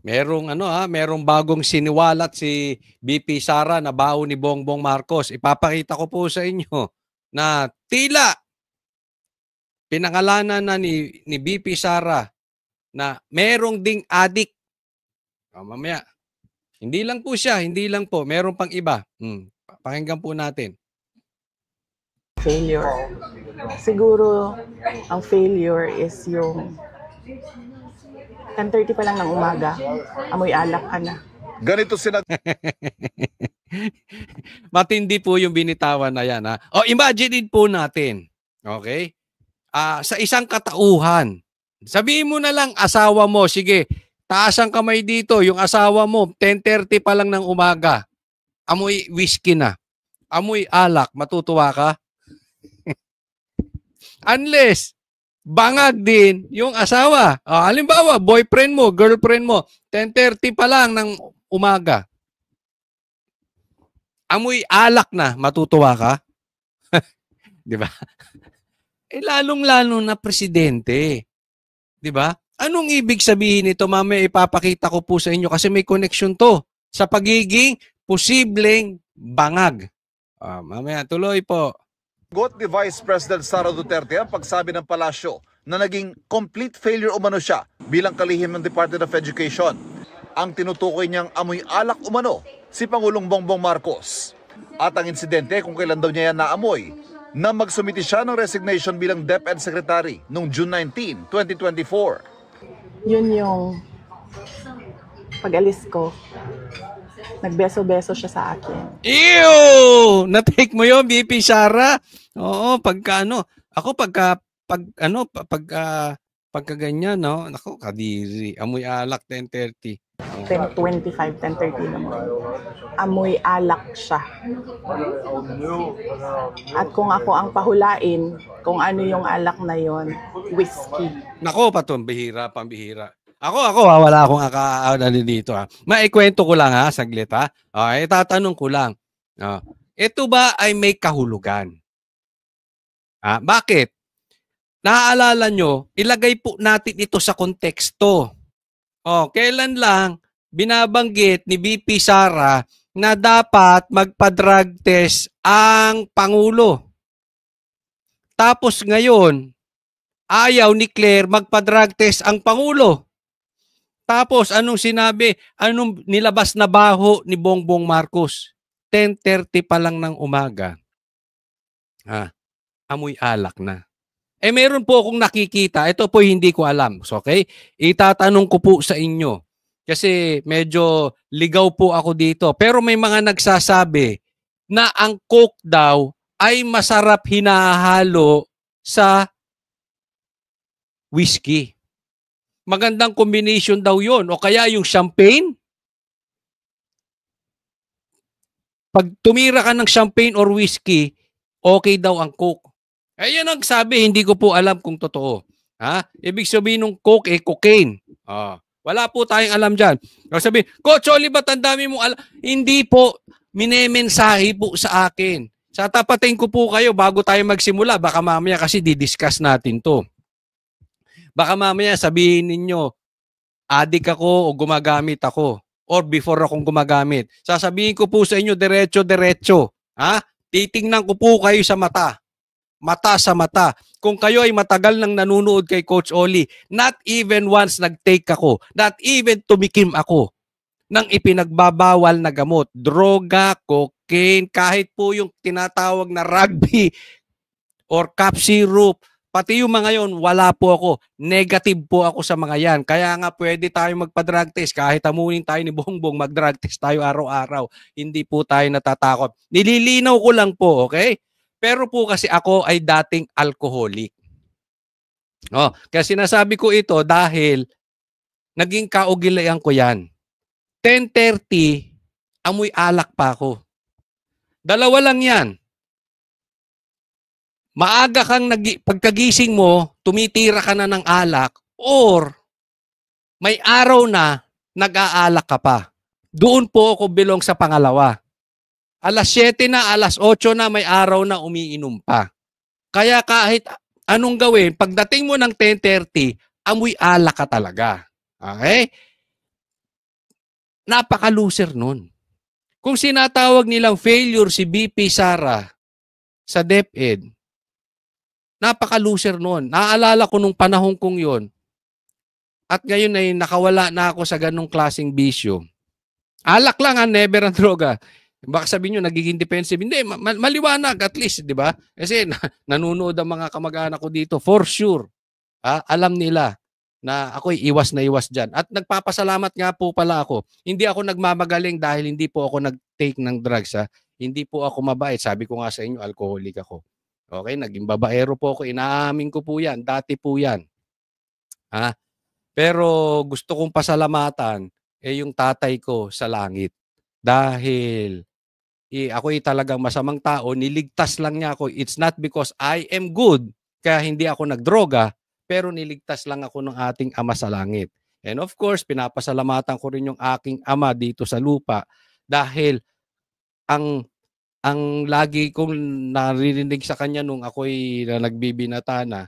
Merong merong bagong siniwalat si BP Sara na baon ni Bongbong Marcos. Ipapakita ko po sa inyo na tila pinangalanan na ni BP Sara na merong ding adik. Mamaya, hindi lang po siya, hindi lang po, meron pang iba. Pakinggan po natin. Failure. Siguro, ang failure is yung 10:30 pa lang ng umaga, amoy alak ka na. Ganito Matindi po yung binitawan na yan. Ha? O imagine po natin, okay? Sa isang katauhan, sabihin mo na lang asawa mo, sige, taas ang kamay dito, yung asawa mo, 10:30 pa lang ng umaga, amoy whiskey na, amoy alak, matutuwa ka? Unless, bangag din yung asawa. Halimbawa, boyfriend mo, girlfriend mo, 10:30 pa lang ng umaga. Amoy alak na, matutuwa ka? Di ba? Lalong-lalo na presidente. Di ba? Anong ibig sabihin nito? Mamaya ipapakita ko po sa inyo kasi may connection to sa pagiging posibleng bangag. Mamaya, tuloy po. Got ni Vice President Sara Duterte ang pagsabi ng palasyo na naging complete failure umano siya bilang kalihim ng Department of Education. Ang tinutukoy niyang amoy alak umano si Pangulong Bongbong Marcos. At ang insidente kung kailan daw niya yan naamoy na magsumiti siya ng resignation bilang DepEd Secretary noong June 19, 2024. Yun yung pag-alis ko, nagbeso-beso siya sa akin. Ew! Na-take mo yun, BP Sara? Oo, pagka ganyan, no? Naku, kadiri. Amoy alak, 10:30. 10:25, 10:30 naman. Amoy alak siya. At kung ako ang pahulain, kung ano yung alak na yon, whiskey. Nako, pambihira. Ako, wala akong dito. Maikwento ko lang saglit ha. Okay, tatanong ko lang. Ito ba ay may kahulugan? Bakit? Naaalala nyo, ilagay po natin ito sa konteksto. Kailan lang binabanggit ni BP Sara na dapat magpa-drug test ang Pangulo. Tapos ngayon, ayaw ni Claire magpa-drug test ang Pangulo. Tapos anong sinabi? Anong nilabas na baho ni Bongbong Marcos? 10:30 pa lang ng umaga. Amoy alak na. Meron po akong nakikita. Ito po hindi ko alam. So, okay? Itatanong ko po sa inyo. Kasi medyo ligaw po ako dito. Pero may mga nagsasabi na ang Coke daw ay masarap hinahalo sa whiskey. Magandang combination daw yon. O kaya yung champagne. Pag tumira ka ng champagne or whiskey, okay daw ang Coke. Yan ang sabi, hindi ko po alam kung totoo. Ibig sabihin ng Coke, cocaine. Wala po tayong alam dyan. Sabi, Coach Oli, ba't ang dami mong alam? Hindi po, minemensahe po sa akin. Sa tapatin ko po kayo bago tayo magsimula. Baka mamaya kasi didiscuss natin to. Baka mamaya sabihin ninyo, adik ako o gumagamit ako. Or before akong gumagamit. Sasabihin ko po sa inyo, diretso-diretso. Titingnan ko po kayo sa mata. Mata sa mata. Kung kayo ay matagal nang nanunood kay Coach Oli, not even once nag-take ako, not even tumikim ako ng ipinagbabawal na gamot, droga, cocaine, kahit po yung tinatawag na rugby or cough syrup, pati yung mga yon, wala po ako. Negative po ako sa mga yan. Kaya nga pwede tayo magpa-drug test. Kahit amunin tayo ni Bongbong, mag-drug test tayo araw-araw. Hindi po tayo natatakot. Nililinaw ko lang po, okay? Pero po kasi ako ay dating alcoholic. Kaya sinasabi ko ito dahil naging kaugilayan ko yan. 10:30, amoy alak pa ako. Dalawa lang yan. Maaga kang pagkagising mo, tumitira ka na ng alak or may araw na nag-aalak ka pa. Doon po ako belong sa pangalawa. Alas 7 na, alas 8 na, may araw na umiinom pa. Kaya kahit anong gawin, pagdating mo ng 10:30, amoy alak ka talaga. Okay? napaka-loser nun. Kung sinatawag nilang failure si BP Sara sa DepEd, napaka-loser nun. Naaalala ko nung panahon kong yon. At ngayon ay nakawala na ako sa ganong klaseng bisyo. Alak lang never ang droga. Baka sabihin nyo, nagiging defensive. Hindi, maliwanag at least, di ba? Kasi nanonood ang mga kamag-anak ko dito, for sure. Alam nila na ako'y iwas na iwas dyan. At nagpapasalamat nga po pala ako. Hindi ako nagmamagaling dahil hindi po ako nag-take ng drugs. Hindi po ako mabait. Sabi ko nga sa inyo, alcoholic ako. Okay, naging babaero po ako. Inaamin ko po yan. Dati po yan. Pero gusto kong pasalamatan yung tatay ko sa langit. Dahil ako'y talagang masamang tao, niligtas lang niya ako. It's not because I am good, kaya hindi ako nagdroga, pero niligtas lang ako ng ating Ama sa langit. And of course, pinapasalamatan ko rin yung aking Ama dito sa lupa dahil ang lagi kong naririnig sa kanya nung ako'y nagbibinata na,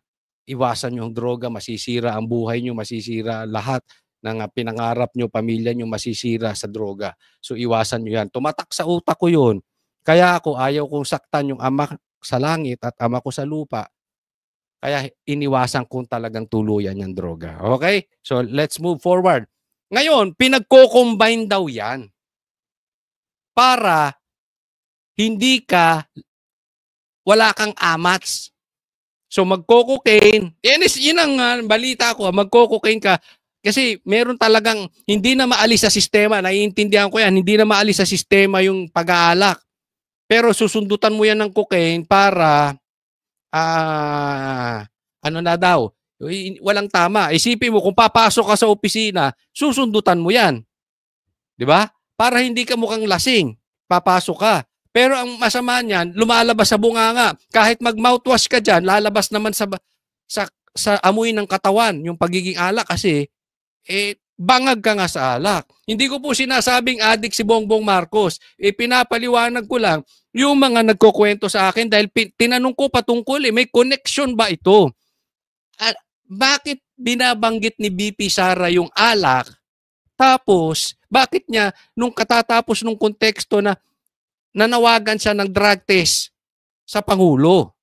iwasan yung droga, masisira ang buhay nyo, masisira lahat ng pinangarap nyo, pamilya nyo, masisira sa droga. So iwasan nyo yan. Tumatak sa utak ko yun. Kaya ako ayaw kong saktan yung Ama sa langit at Ama ko sa lupa. Kaya iniwasan kong talagang tuluyan yung droga. Okay? So let's move forward. Ngayon, pinagko-combine daw yan para hindi ka, wala kang amats. So magko-cocaine, yun ang balita ko, magko-cocaine ka kasi meron talagang hindi na maalis sa sistema, naiintindihan ko yan, hindi na maalis sa sistema yung pag-aalak. Pero susundutan mo yan ng cocaine para ano na daw, walang tama. Isipin mo kung papasok ka sa opisina, susundutan mo yan. 'Di ba? Para hindi ka mukhang lasing, papasok ka. Pero ang masama niyan, lumalabas sa bunganga. Kahit mag-mouthwash ka dyan, lalabas naman sa amoy ng katawan, yung pagiging alak kasi, bangag ka nga sa alak. Hindi ko po sinasabing addict si Bongbong Marcos. Pinapaliwanag ko lang, yung mga nagkukwento sa akin dahil tinanong ko patungkol, may connection ba ito? Bakit binabanggit ni BP Sara yung alak? Tapos, bakit niya, nung katatapos nung konteksto na nanawagan siya ng drug test sa Pangulo.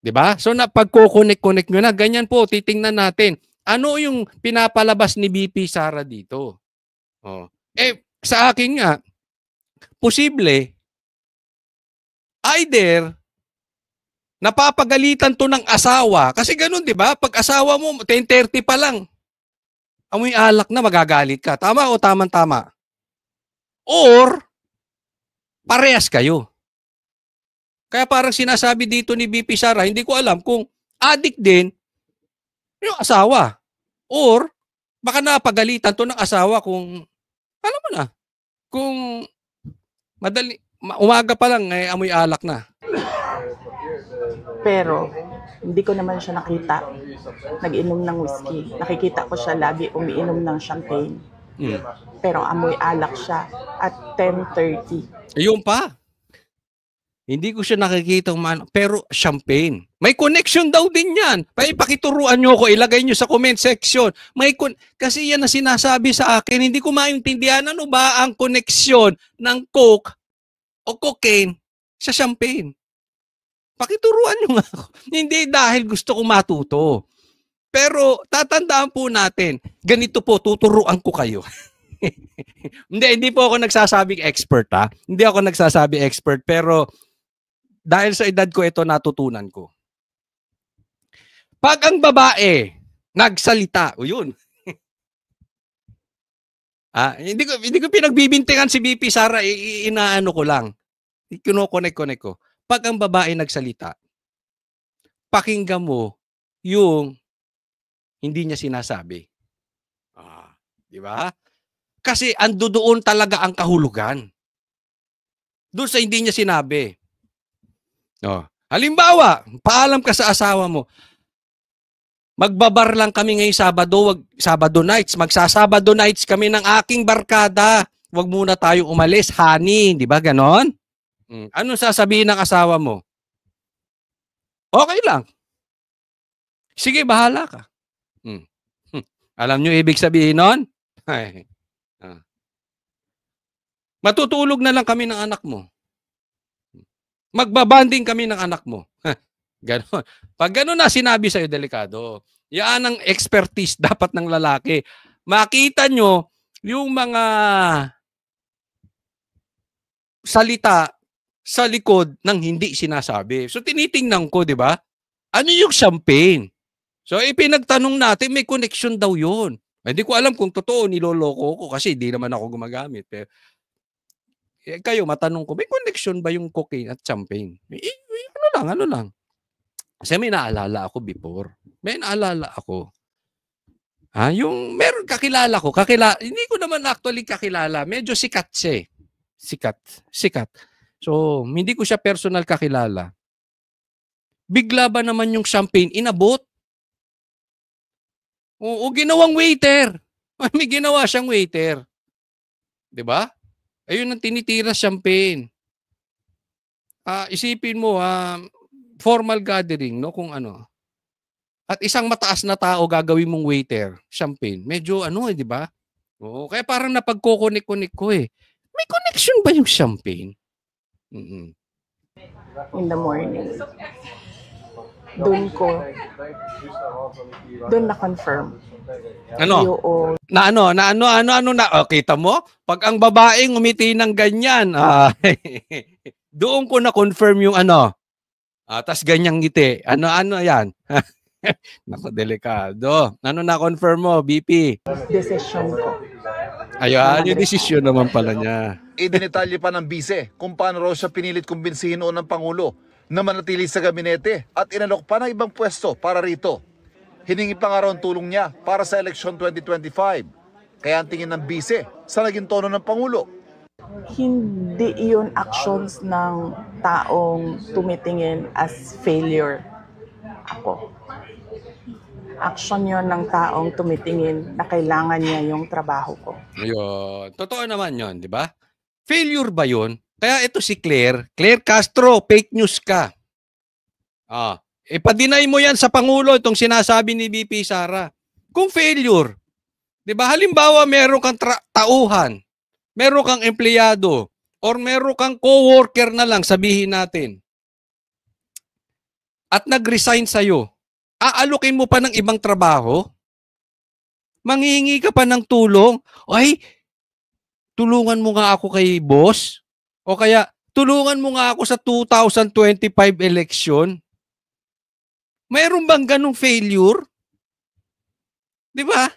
'Di ba? So pagko-connect nyo na, ganyan po, titingnan natin. Ano yung pinapalabas ni BP Sara dito? Sa akin nga, posible, either, napapagalitan to ng asawa. Kasi ganun, 'di ba? Pag asawa mo, 10:30 pa lang, amoy alak na, magagalit ka. Tama o tama-tama? Or, parehas kayo. Kaya parang sinasabi dito ni BP Sara, hindi ko alam kung addict din yung asawa. Or, baka napagalitan to ng asawa kung, alam mo na, kung umaga pa lang, amoy alak na. Pero, hindi ko naman siya nakita nag-inom ng whiskey. Nakikita ko siya lagi umiinom ng champagne. Pero amoy alak siya at 10:30. Ayun pa. Hindi ko siya nakikita pero champagne. May connection daw din yan. Pakituruan nyo ko, ilagay nyo sa comment section. Kasi yan na sinasabi sa akin, hindi ko maintindihan ano ba ang connection ng coke o cocaine sa champagne. Pakituruan nyo nga ako. Hindi dahil gusto ko matuto. Pero tatandaan po natin, ganito po, tuturuan ko kayo. hindi po ako nagsasabing expert Hindi ako nagsasabing expert pero dahil sa edad ko ito natutunan ko. Pag ang babae nagsalita, yun. Hindi ko pinagbibintangan si BP Sara, inaano ko lang. Kino-connect ko. Pag ang babae nagsalita, pakinggan mo yung hindi niya sinasabi. Di ba? Kasi ando doon talaga ang kahulugan. Doon sa hindi niya sinabi. Halimbawa, paalam ka sa asawa mo, magbabar lang kami ngayong Sabado nights, magsasabado nights kami ng aking barkada. Huwag muna tayo umalis, honey. Di ba ganon? Anong sasabihin ng asawa mo? Okay lang. Sige, bahala ka. Alam nyo ibig sabihin nun? Matutulog na lang kami ng anak mo. Magbabanding kami ng anak mo. Ganon. Pag ganon na sinabi sa'yo, delikado. Yan ang expertise dapat ng lalaki. Makita nyo yung mga salita sa likod ng hindi sinasabi. So tinitingnan ko, di ba? Ano yung champagne? So ipinagtanong natin, may connection daw yun. Hindi ko alam kung totoo, niloloko ko kasi di naman ako gumagamit. Pero, kayo, matanong ko, may connection ba yung cocaine at champagne? Ano lang. Kasi may naalala ako before. May naalala ako. Yung meron kakilala ko, hindi ko naman actually kakilala. Medyo sikat siya eh. Sikat. So, hindi ko siya personal kakilala. Bigla ba naman yung champagne inabot? O ginawang waiter. May ginawa siyang waiter. 'Di ba? Ayun ang tinitira champagne. Isipin mo, formal gathering, no, kung ano. At isang mataas na tao gagawin mong waiter, champagne. Medyo di ba? Oo, kaya parang napagko-connect ko eh. May connection ba yung champagne? In the morning. Doon na-confirm. Ano? Kita mo? Pag ang babaeng umiti ng ganyan, doon ko na-confirm yung tas ganyang ngiti. Ano yan? Naku, delikado. Ano na-confirm mo, BP? Decision ko. Ayun, yung desisyon naman pala niya. Idinitalye pa ng bise kung paano raw siya pinilit kumbinsihin noon ng Pangulo na manatili sa gabinete at inalok pa ng ibang pwesto para rito. Hiningi pa nga raw ang tulong niya para sa eleksyon 2025. Kaya ang tingin ng bise sa naging tono ng Pangulo. Hindi yun actions ng taong tumitingin as failure ako. Action yun ng taong tumitingin na kailangan niya yung trabaho ko. Ayun. Totoo naman yun, di ba? Failure ba yun? Kaya ito si Claire Castro, fake news ka. Ipadinay mo yan sa Pangulo, itong sinasabi ni BP Sara. Kung failure, di ba? Halimbawa, meron kang tauhan, meron kang empleyado, or meron kang co-worker na lang, sabihin natin, at nag-resign sa'yo, aalukin mo pa ng ibang trabaho? Manghihingi ka pa ng tulong? Ay, tulungan mo nga ako kay boss? O kaya, tulungan mo nga ako sa 2025 election? Mayroon bang ganong failure? Di ba?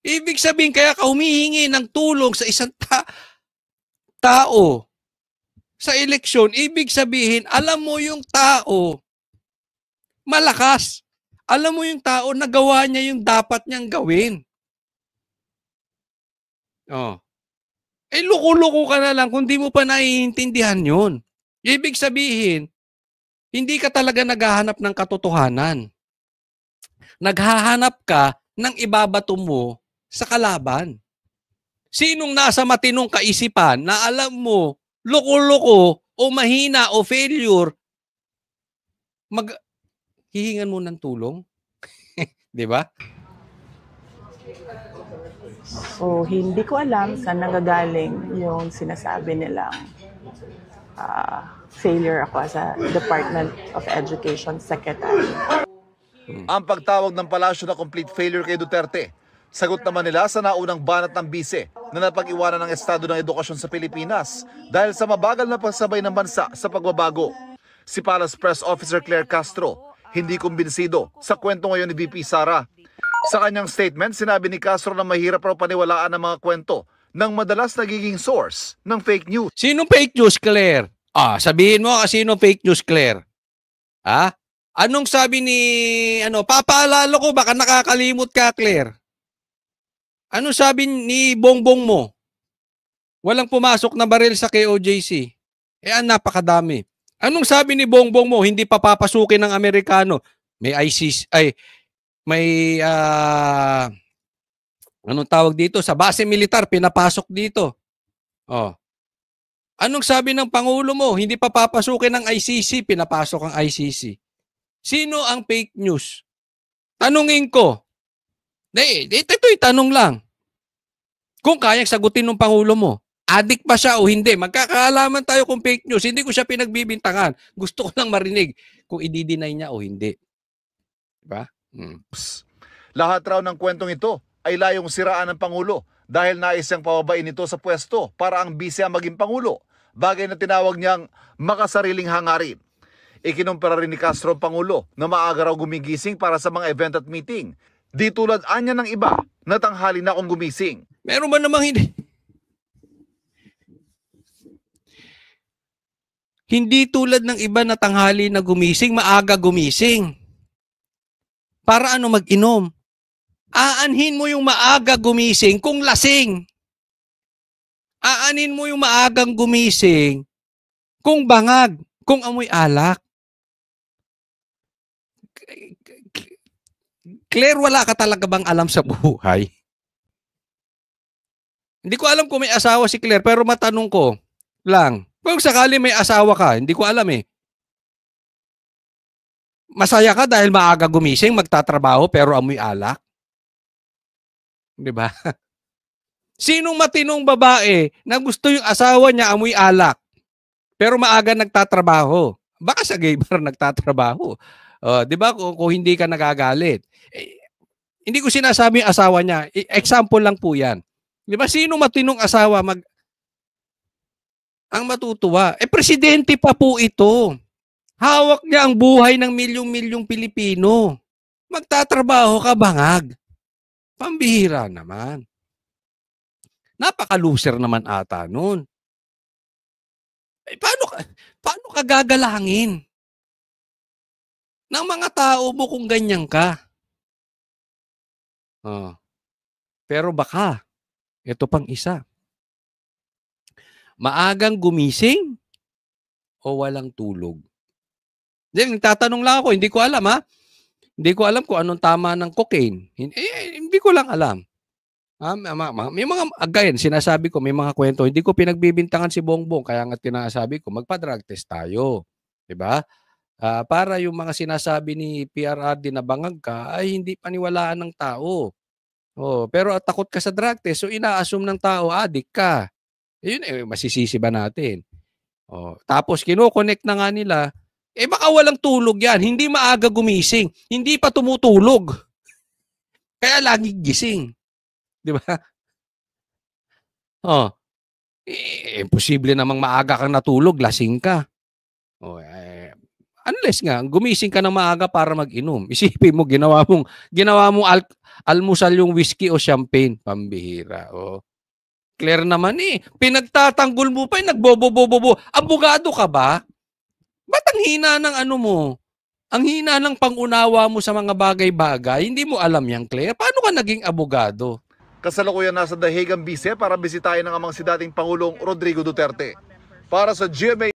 Ibig sabihin, kaya ka humihingi ng tulong sa isang tao sa eleksyon, ibig sabihin, alam mo yung tao malakas. Alam mo yung tao nagawa niya yung dapat niyang gawin. Loko-loko ka na lang kung di mo pa naiintindihan yun. Ibig sabihin, hindi ka talaga naghahanap ng katotohanan. Naghahanap ka ng ibabato mo sa kalaban. Sinong nasa matinong kaisipan na alam mo, loko-loko o mahina o failure, hihingan mo ng tulong? Di ba? So, hindi ko alam saan nanggagaling yung sinasabi nilang failure ako as a Department of Education Secretary. Ang pagtawag ng palasyo na complete failure kay Duterte, sagot naman nila sa naunang banat ng bise na napag-iwanan ng estado ng edukasyon sa Pilipinas dahil sa mabagal na pagsabay ng bansa sa pagbabago. Si Palace Press Officer Claire Castro, hindi kumbinsido sa kwento ngayon ni VP Sara. Sa kanyang statement, sinabi ni Castro na mahirap raw paniwalaan ang mga kwento ng madalas nagiging source ng fake news. Sinong fake news, Claire? Sabihin mo sinong fake news, Claire? Anong sabi ni, papaalala ko, baka nakakalimot ka, Claire. Anong sabi ni Bongbong mo? Walang pumasok na baril sa KOJC. Napakadami. Anong sabi ni Bongbong mo? Hindi pa papasukin ng Amerikano. May ICC, anong tawag dito? Sa base militar, pinapasok dito. Anong sabi ng Pangulo mo? Hindi pa papasukin ng ICC, pinapasok ang ICC. Sino ang fake news? Tanungin ko. Ito'y tanong lang. Kung kayang sagutin ng Pangulo mo, Addict ba siya o hindi? Magkakaalaman tayo kung fake news. Hindi ko siya pinagbibintangan. Gusto ko lang marinig kung i-deny niya o hindi. Diba? Lahat raw ng kwentong ito ay layong siraan ng Pangulo dahil nais siyang pababain ito sa pwesto para ang bise ang maging Pangulo. Bagay na tinawag niyang makasariling hangarin. Ikinumpara rin ni Castro ang Pangulo na maaga raw gumigising para sa mga event at meeting. Di tulad anya ng iba na tanghali na akong gumising. Meron ba namang hindi? Hindi tulad ng iba na tanghali na gumising, maaga gumising. Para ano mag-inom? Aanhin mo yung maaga gumising kung lasing. Aanhin mo yung maagang gumising kung bangag, kung amoy alak. Claire, wala ka talaga bang alam sa buhay? Hindi ko alam kung may asawa si Claire, pero matanong ko lang, kung sakali may asawa ka, hindi ko alam eh. Masaya ka dahil maaga gumising, magtatrabaho, pero amoy alak? Di ba? Sinong matinong babae na gusto yung asawa niya amoy alak, pero maaga nagtatrabaho? Baka sa gay bar nagtatrabaho. Di ba? Kung hindi ka nagagalit. Hindi ko sinasabi yung asawa niya. Example lang po yan. Di ba? Sino matinong asawa ang matutuwa? Presidente pa po ito. Hawak niya ang buhay ng milyong-milyong Pilipino. Magtatrabaho ka bangag. Pambihira naman. Napaka-loser naman ata nun. Paano ka gagalangin ng mga tao mo kung ganyan ka? Pero baka, ito pang isa. Maagang gumising o walang tulog? Nagtatanong lang ako, hindi ko alam ha. Hindi ko alam kung anong tama ng cocaine. Hindi ko lang alam. May mga, again, sinasabi ko, may mga kwento. Hindi ko pinagbibintangan si Bongbong, kaya nga tinasabi ko, magpa-drug test tayo. Diba? Para yung mga sinasabi ni PRRD na bangag ka, ay hindi paniwalaan ng tao. Pero takot ka sa drug test, so ina-assume ng tao, addict ka. Yun, masisisi ba natin? Tapos kino-connect na nga nila, baka walang tulog yan. Hindi maaga gumising. Hindi pa tumutulog. Kaya laging gising. Di ba? Imposible namang maaga kang natulog, lasing ka. Unless nga, gumising ka ng maaga para mag-inom. Isipin mo, ginawa mong almusal yung whiskey o champagne. Pambihira. Clear naman pinagtatanggol mo pa, nagbobo-bobo. Abogado ka ba? Ba't ang hina ng ano mo? Ang hina ng pangunawa mo sa mga bagay-bagay, hindi mo alam yan, Claire? Paano ka naging abogado? Kasalukuyan nasa The Hague ang bise para bisitahin ng amang si dating Pangulong Rodrigo Duterte. Para sa GMA